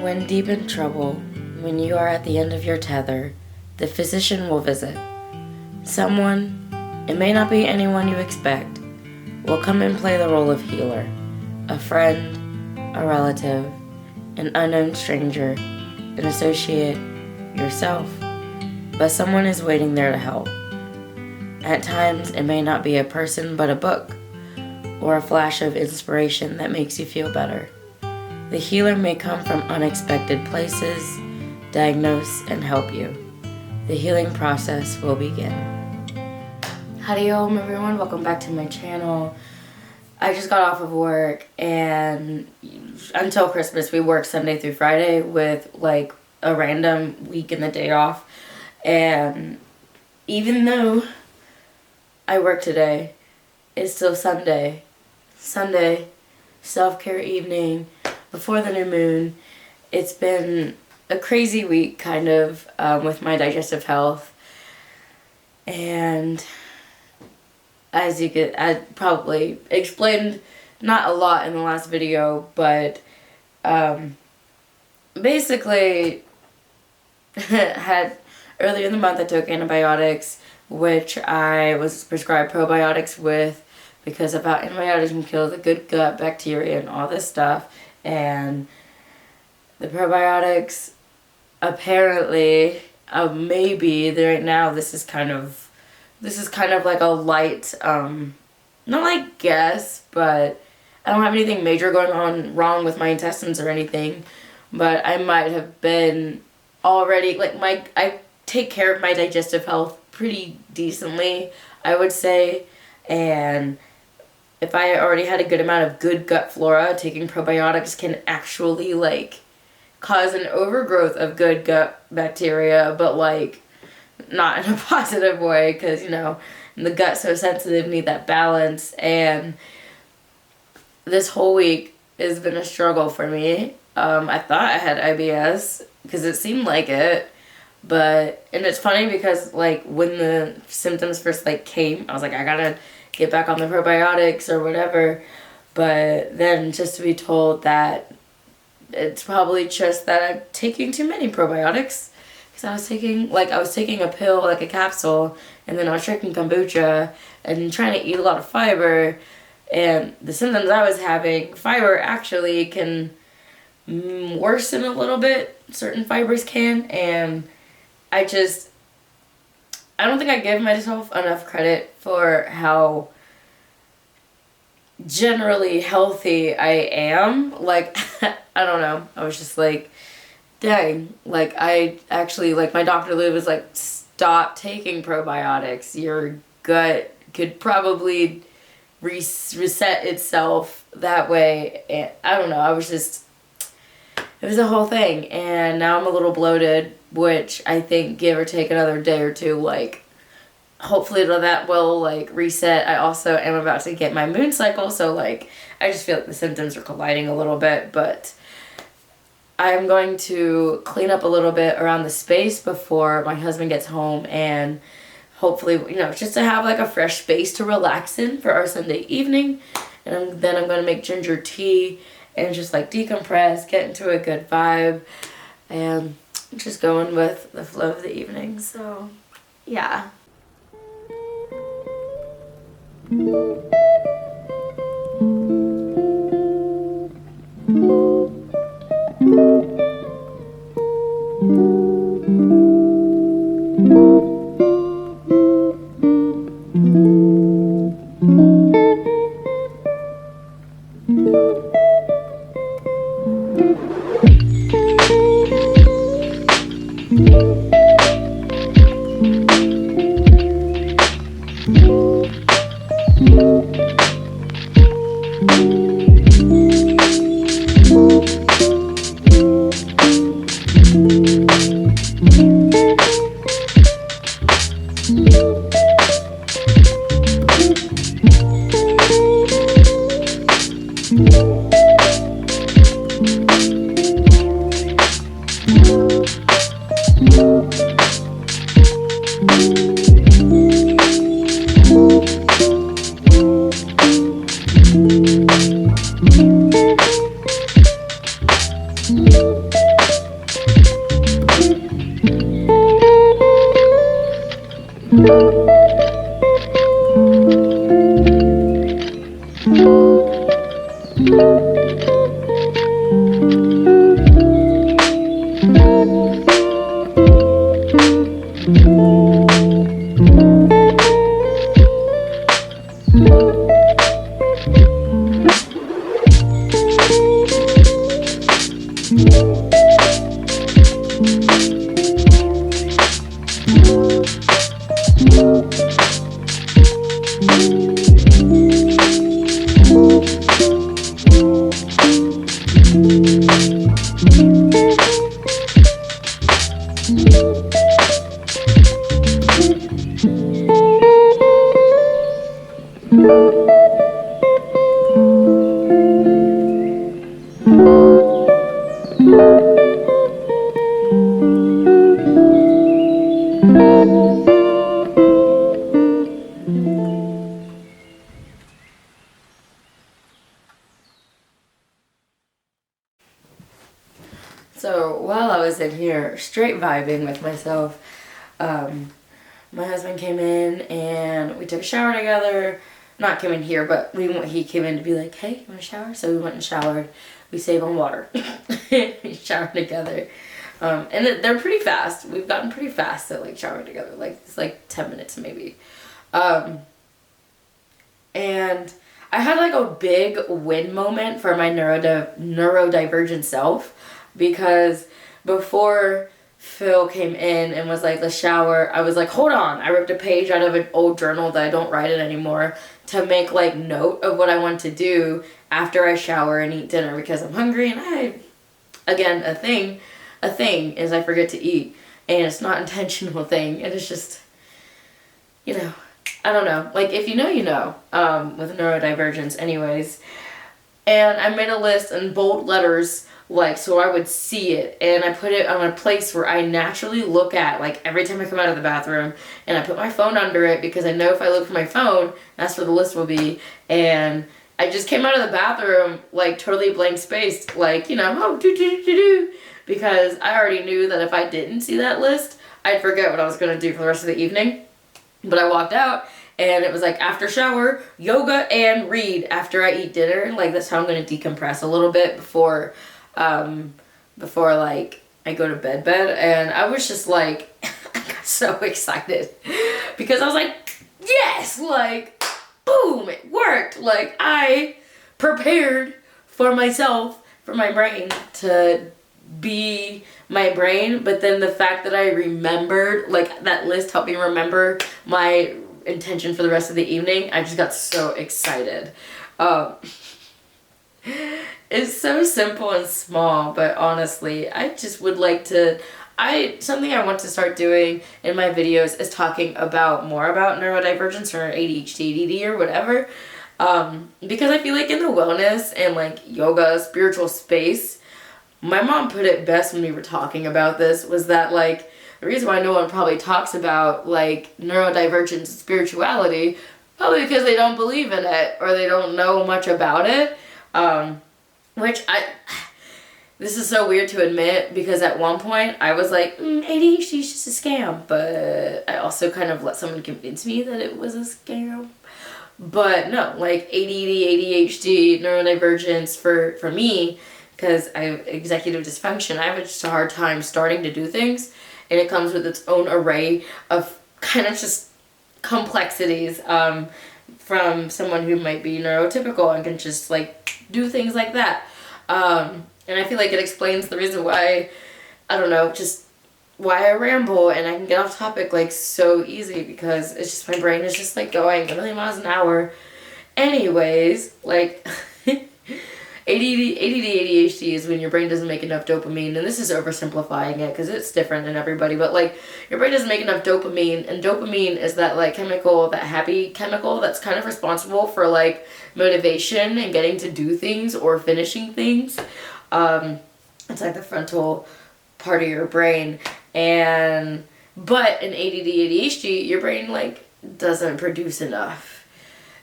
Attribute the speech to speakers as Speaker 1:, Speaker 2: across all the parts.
Speaker 1: When deep in trouble, when you are at the end of your tether, the physician will visit. Someone, it may not be anyone you expect, will come and play the role of healer. A friend, a relative, an unknown stranger, an associate, yourself. But someone is waiting there to help. At times, it may not be a person but a book, or a flash of inspiration that makes you feel better. The healer may come from unexpected places, diagnose, and help you. The healing process will begin. Howdy everyone, welcome back to my channel. I just got off of work, and until Christmas we work Sunday through Friday with like a random week and the day off. And even though I work today, it's still Sunday, self-care evening, before the new moon. It's been a crazy week kind of with my digestive health, and as you could, I probably explained not a lot in the last video, but basically had earlier in the month I took antibiotics, which I was prescribed probiotics with, because I thought antibiotics can kill the good gut bacteria and all this stuff. And the probiotics, apparently, maybe right now this is kind of like a light, not like guess, but I don't have anything major going on wrong with my intestines or anything, but I might have been already, like, I take care of my digestive health pretty decently, I would say. And if I already had a good amount of good gut flora, taking probiotics can actually like cause an overgrowth of good gut bacteria, but like not in a positive way, because you know the gut's so sensitive, need that balance. And this whole week has been a struggle for me. I thought I had IBS because it seemed like it, and it's funny because like when the symptoms first like came, I was like, I gotta get back on the probiotics or whatever. But then just to be told that it's probably just that I'm taking too many probiotics, because I was taking a pill, like a capsule, and then I was drinking kombucha and trying to eat a lot of fiber. And the symptoms I was having, fiber actually can worsen a little bit. Certain fibers can. And I don't think I give myself enough credit for how generally healthy I am. Like, I don't know. I was just like, dang. Like, I actually, like, my doctor was like, stop taking probiotics. Your gut could probably reset itself that way. And I don't know. It was a whole thing. And now I'm a little bloated, which I think give or take another day or two, like, hopefully that will like reset. I also am about to get my moon cycle, so like I just feel like the symptoms are colliding a little bit. But I'm going to clean up a little bit around the space before my husband gets home, and hopefully, you know, just to have like a fresh space to relax in for our Sunday evening. And then I'm going to make ginger tea and just like decompress, get into a good vibe, and just going with the flow of the evening. So yeah. So while I was in here straight vibing with myself, my husband came in and we took a shower together. Not came in here, but he came in to be like, hey, you want to shower? So we went and showered. We save on water. We showered together. And they're pretty fast. We've gotten pretty fast at like showering together. Like it's like 10 minutes maybe. And I had like a big win moment for my neurodivergent self, because before Phil came in and was like, let's shower, I was like, hold on. I ripped a page out of an old journal that I don't write in anymore to make like note of what I want to do after I shower and eat dinner, because I'm hungry. And again, a thing is I forget to eat, and it's not an intentional thing. And it's just, I don't know. Like, if you know, you know, with neurodivergence anyways. And I made a list in bold letters, like, so I would see it. And I put it on a place where I naturally look at, like, every time I come out of the bathroom. And I put my phone under it, because I know if I look for my phone, that's where the list will be. And I just came out of the bathroom, like, totally blank spaced. Like, because I already knew that if I didn't see that list, I'd forget what I was going to do for the rest of the evening. But I walked out, and it was like, after shower, yoga, and read after I eat dinner. Like, that's how I'm going to decompress a little bit before like I go to bed. And I was just like, I got so excited, because I was like, yes, like, boom, it worked. Like, I prepared for myself, for my brain to be my brain. But then the fact that I remembered, like, that list helped me remember my intention for the rest of the evening. I just got so excited. It's so simple and small, but honestly, I just would like to, something I want to start doing in my videos is talking more about neurodivergence or ADHD, ADD, or whatever. Because I feel like in the wellness and like yoga, spiritual space, my mom put it best when we were talking about this, was that like, the reason why no one probably talks about like neurodivergence and spirituality, probably because they don't believe in it or they don't know much about it. Which this is so weird to admit, because at one point I was like, ADHD is just a scam, but I also kind of let someone convince me that it was a scam. But no, like ADD, ADHD, neurodivergence for me, because I have executive dysfunction, I have just a hard time starting to do things, and it comes with its own array of kind of just complexities from someone who might be neurotypical and can just like do things like that. And I feel like it explains the reason why, I don't know, just why I ramble and I can get off topic like so easy, because it's just, my brain is just like going a million miles an hour. Anyways, like ADD, ADHD is when your brain doesn't make enough dopamine, and this is oversimplifying it because it's different in everybody, but like your brain doesn't make enough dopamine, and dopamine is that like chemical, that happy chemical that's kind of responsible for like motivation and getting to do things or finishing things. It's like the frontal part of your brain, but in ADD, ADHD, your brain like doesn't produce enough.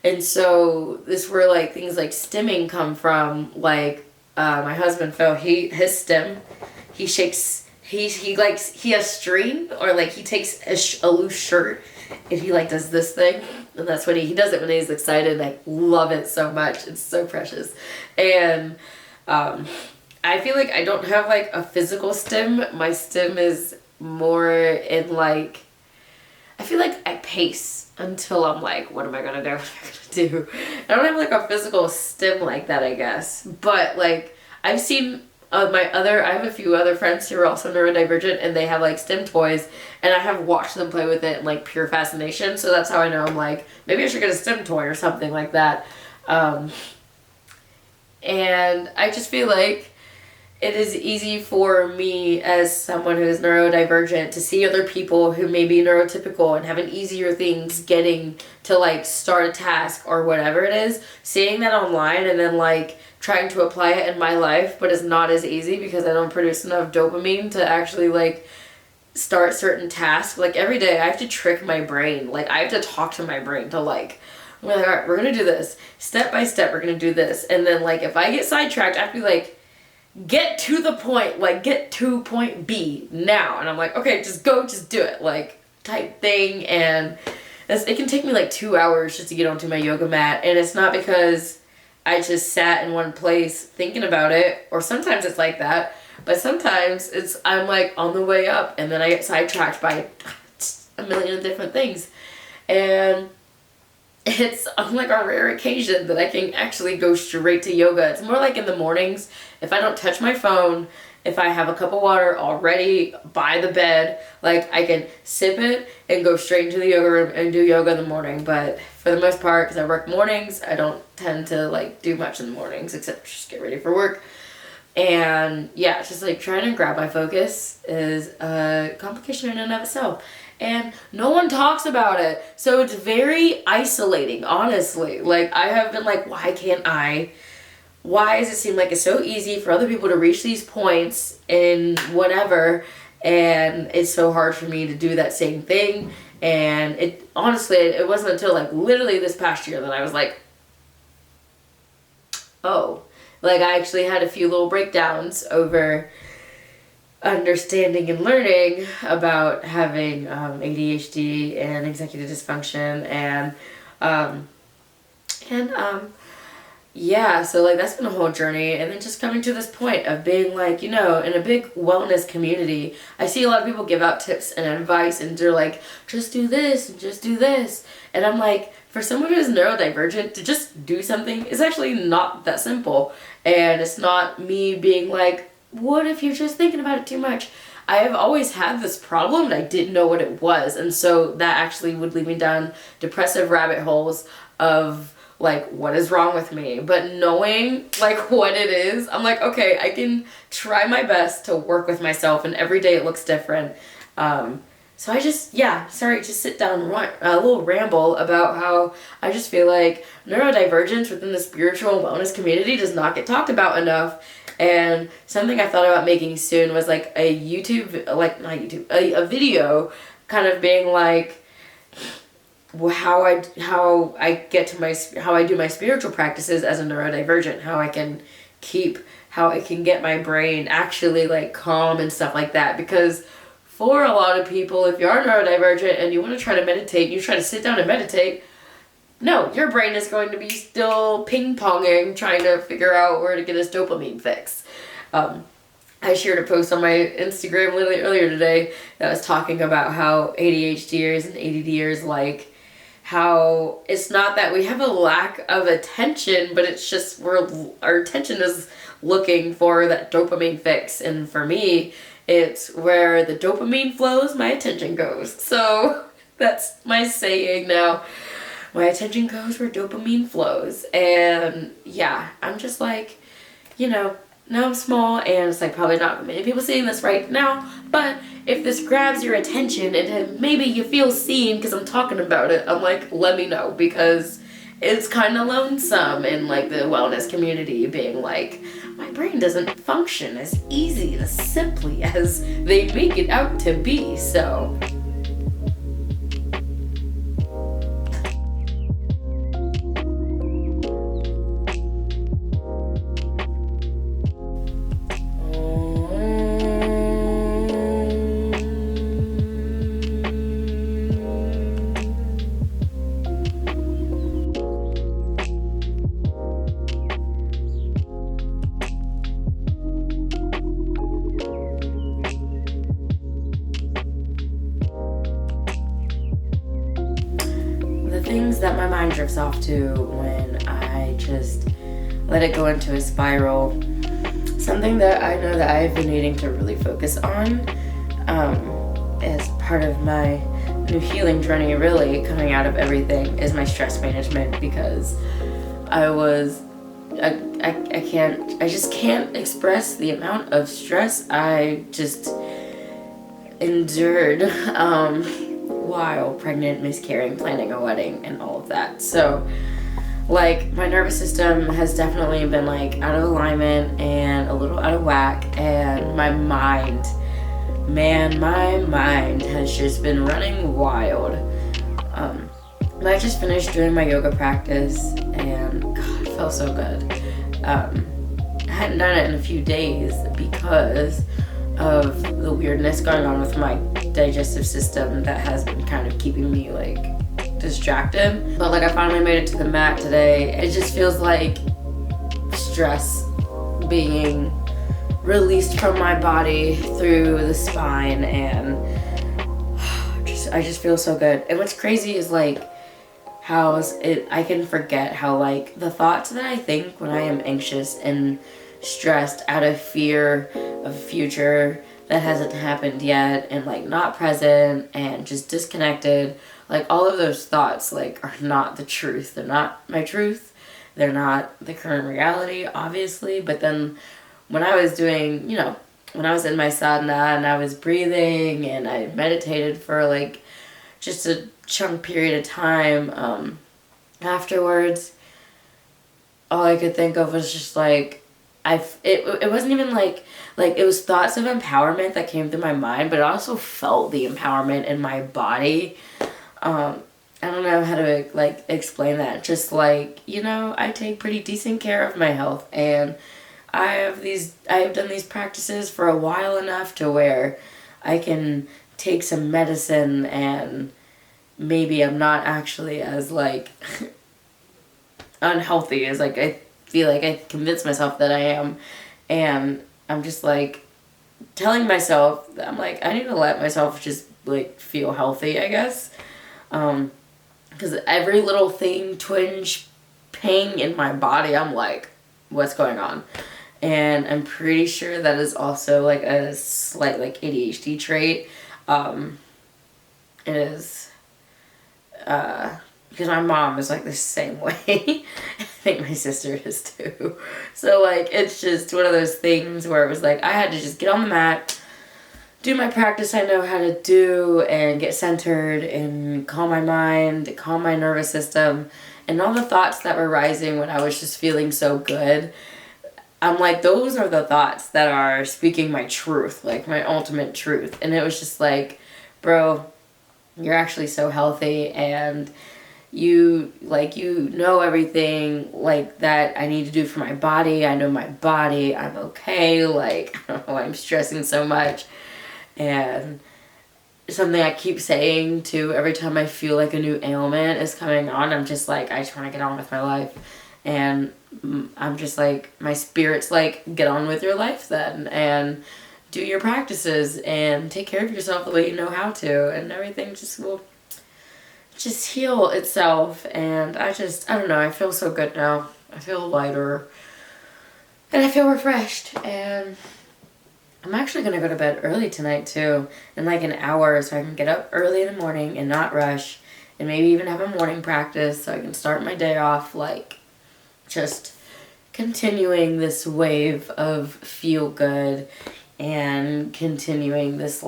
Speaker 1: And so this where like things like stimming come from. Like my husband Phil, his stim, he shakes, he has string, or like he takes a loose shirt and he like does this thing, and that's when he does it when he's excited. I love it so much. It's so precious. And I feel like I don't have like a physical stim. My stim is more in like, I feel like I pace until I'm like, what am I gonna do? What am I gonna do? I don't have like a physical stim like that, I guess. But like, I've seen I have a few other friends who are also neurodivergent, and they have like stim toys, and I have watched them play with it in like pure fascination. So that's how I know I'm like, maybe I should get a stim toy or something like that. And I just feel like it is easy for me as someone who is neurodivergent to see other people who may be neurotypical and having easier things getting to like start a task or whatever it is, seeing that online and then like trying to apply it in my life, but it's not as easy because I don't produce enough dopamine to actually like start certain tasks. Like every day I have to trick my brain. Like I have to talk to my brain to like, I'm like, all right, we're gonna do this step by step. We're gonna do this, and then like if I get sidetracked, I have to be like, get to the point, like get to point B now. And I'm like, okay, just go, just do it, like type thing. And it can take me like 2 hours just to get onto my yoga mat. And it's not because I just sat in one place thinking about it, or sometimes it's like that, but sometimes I'm like on the way up and then I get sidetracked by a million different things. And it's on like a rare occasion that I can actually go straight to yoga. It's more like in the mornings, if I don't touch my phone, if I have a cup of water already by the bed, like I can sip it and go straight into the yoga room and do yoga in the morning. But for the most part, because I work mornings, I don't tend to like do much in the mornings except just get ready for work. And yeah, just like trying to grab my focus is a complication in and of itself. And no one talks about it. So it's very isolating, honestly. Like, I have been like, why can't I? Why does it seem like it's so easy for other people to reach these points in whatever, and it's so hard for me to do that same thing? And it honestly, it wasn't until like literally this past year that I was like, oh. Like, I actually had a few little breakdowns over understanding and learning about having ADHD and executive dysfunction, and yeah, so like that's been a whole journey. And then just coming to this point of being like, you know, in a big wellness community, I see a lot of people give out tips and advice, and they're like, just do this and just do this, and I'm like, for someone who is neurodivergent, to just do something is actually not that simple. And it's not me being like, what if you're just thinking about it too much? I have always had this problem and I didn't know what it was. And so that actually would lead me down depressive rabbit holes of like, what is wrong with me? But knowing like what it is, I'm like, okay, I can try my best to work with myself, and every day it looks different. So I just, just sit down and a little ramble about how I just feel like neurodivergence within the spiritual wellness community does not get talked about enough. And something I thought about making soon was like a video kind of being like how I do my spiritual practices as a neurodivergent, how I can get my brain actually like calm and stuff like that. Because for a lot of people, if you are neurodivergent and you want to try to meditate, you try to sit down and meditate, no, your brain is going to be still ping-ponging, trying to figure out where to get this dopamine fix. I shared a post on my Instagram literally earlier today that was talking about how ADHDers and ADDers, like, how it's not that we have a lack of attention, but it's just our attention is looking for that dopamine fix. And for me, it's where the dopamine flows, my attention goes. So that's my saying now. My attention goes where dopamine flows. And yeah, I'm just like, you know, now I'm small, and it's like probably not many people seeing this right now, but if this grabs your attention and maybe you feel seen because I'm talking about it, I'm like, let me know, because it's kind of lonesome in like the wellness community being like, my brain doesn't function as easy, as simply as they make it out to be. So that my mind drifts off to when I just let it go into a spiral. Something that I know that I've been needing to really focus on as part of my new healing journey, really coming out of everything, is my stress management, because I just can't express the amount of stress I just endured while pregnant, miscarrying, planning a wedding, and all of that. So like, my nervous system has definitely been like out of alignment and a little out of whack, and my mind has just been running wild. I just finished doing my yoga practice, and God, it felt so good. I hadn't done it in a few days because of the weirdness going on with my digestive system that has been kind of keeping me like distracted. But like, I finally made it to the mat today. It just feels like stress being released from my body through the spine, and I just feel so good. And what's crazy is like how I can forget how like the thoughts that I think when I am anxious and stressed out of fear of a future that hasn't happened yet, and like not present and just disconnected, like all of those thoughts like are not the truth. They're not my truth. They're not the current reality, obviously. But then when I was doing, when I was in my sadhana and I was breathing and I meditated for like just a chunk period of time, afterwards, all I could think of was just like, it wasn't even like it was thoughts of empowerment that came through my mind, but I also felt the empowerment in my body. I don't know how to like explain that. Just like, I take pretty decent care of my health, and I have done these practices for a while enough to where I can take some medicine and maybe I'm not actually as like unhealthy as like I feel like I convince myself that I am. And I'm just like telling myself, I'm like, I need to let myself just like feel healthy, I guess. Because every little thing, twinge, ping in my body, I'm like, what's going on? And I'm pretty sure that is also like a slight like ADHD trait. It is, because my mom is like the same way. I think my sister is too. So like, it's just one of those things where it was like, I had to just get on the mat, do my practice I know how to do, and get centered and calm my mind, calm my nervous system, and all the thoughts that were rising when I was just feeling so good. I'm like, those are the thoughts that are speaking my truth, like my ultimate truth. And it was just like, bro, you're actually so healthy, and you know everything like that I need to do for my body. I know my body. I'm okay. Like, I don't know why I'm stressing so much. And something I keep saying too every time I feel like a new ailment is coming on, I'm just like, I just want to get on with my life. And I'm just like, my spirit's like, get on with your life then, and do your practices and take care of yourself the way you know how to, and everything just will just heal itself. And I don't know, I feel so good now. I feel lighter and I feel refreshed, and I'm actually going to go to bed early tonight too, in like an hour, so I can get up early in the morning and not rush, and maybe even have a morning practice so I can start my day off like just continuing this wave of feel good, and continuing this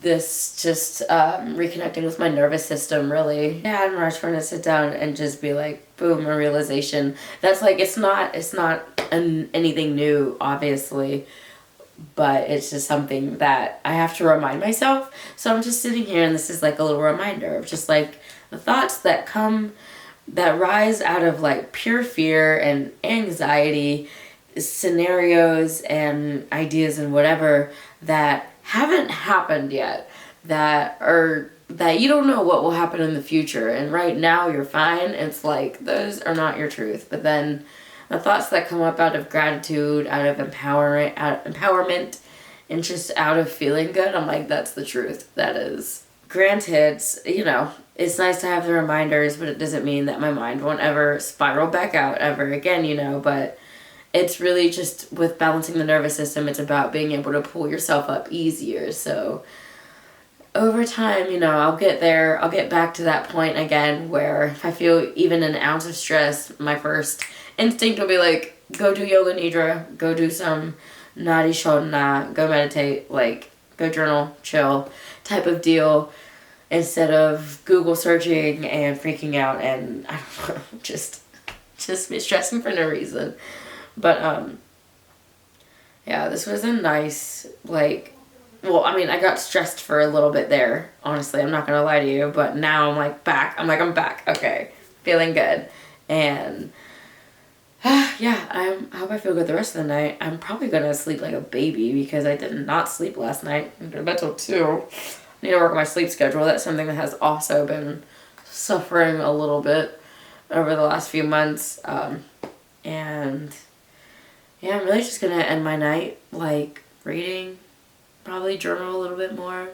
Speaker 1: reconnecting with my nervous system, really. Yeah, I'm not trying to sit down and just be like, boom, a realization. That's like, it's not anything new, obviously, but it's just something that I have to remind myself. So I'm just sitting here, and this is like a little reminder of just like the thoughts that rise out of like pure fear and anxiety, scenarios and ideas and whatever that haven't happened yet, that you don't know what will happen in the future, and right now you're fine. It's like, those are not your truth. But then the thoughts that come up out of gratitude, out of empowerment, and just out of feeling good, I'm like, that's the truth. That is granted, you know, it's nice to have the reminders, but it doesn't mean that my mind won't ever spiral back out ever again, you know, but it's really just with balancing the nervous system, it's about being able to pull yourself up easier. So over time, you know, I'll get there. I'll get back to that point again where if I feel even an ounce of stress, my first instinct will be like, go do yoga nidra, go do some nadi shodhana, go meditate, like go journal, chill type of deal, instead of Google searching and freaking out and I don't know, just be stressing for no reason. But yeah, this was a nice, like, well, I mean, I got stressed for a little bit there, honestly, I'm not gonna lie to you, but now I'm like back. I'm back, okay, feeling good. And yeah, I hope I feel good the rest of the night. I'm probably gonna sleep like a baby because I did not sleep last night. I'm in bed till 2. I need to work on my sleep schedule. That's something that has also been suffering a little bit over the last few months. And yeah, I'm really just gonna end my night like reading, probably journal a little bit more.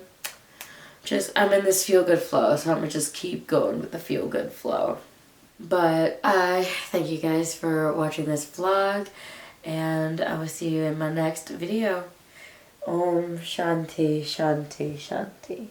Speaker 1: I'm in this feel-good flow, so I'm gonna just keep going with the feel-good flow. But I thank you guys for watching this vlog, and I will see you in my next video. Om Shanti Shanti Shanti.